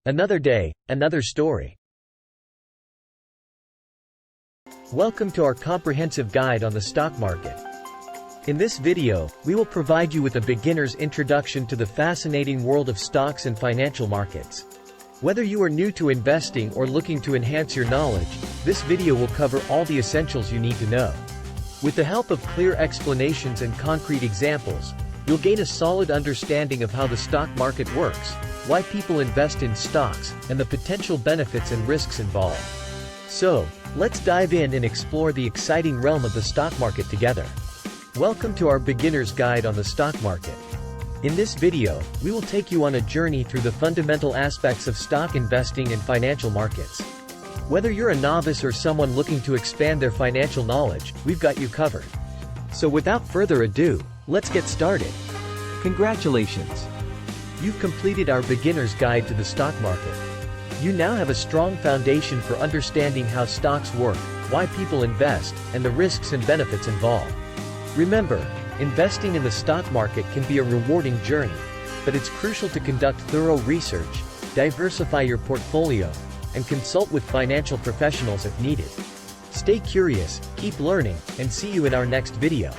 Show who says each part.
Speaker 1: Another day, another story. Welcome to our comprehensive guide on the stock market. In this video, we will provide you with a beginner's introduction to the fascinating world of stocks and financial markets. Whether you are new to investing or looking to enhance your knowledge, this video will cover all the essentials you need to know. With the help of clear explanations and concrete examples, you'll gain a solid understanding of how the stock market works, why people invest in stocks, and the potential benefits and risks involved. So, let's dive in and explore the exciting realm of the stock market together. Welcome to our beginner's guide on the stock market. In this video, we will take you on a journey through the fundamental aspects of stock investing and financial markets. Whether you're a novice or someone looking to expand their financial knowledge, we've got you covered. So without further ado, let's get started. Congratulations! You've completed our beginner's guide to the stock market. You now have a strong foundation for understanding how stocks work, why people invest, and the risks and benefits involved. Remember, investing in the stock market can be a rewarding journey, but it's crucial to conduct thorough research, diversify your portfolio, and consult with financial professionals if needed. Stay curious, keep learning, and see you in our next video.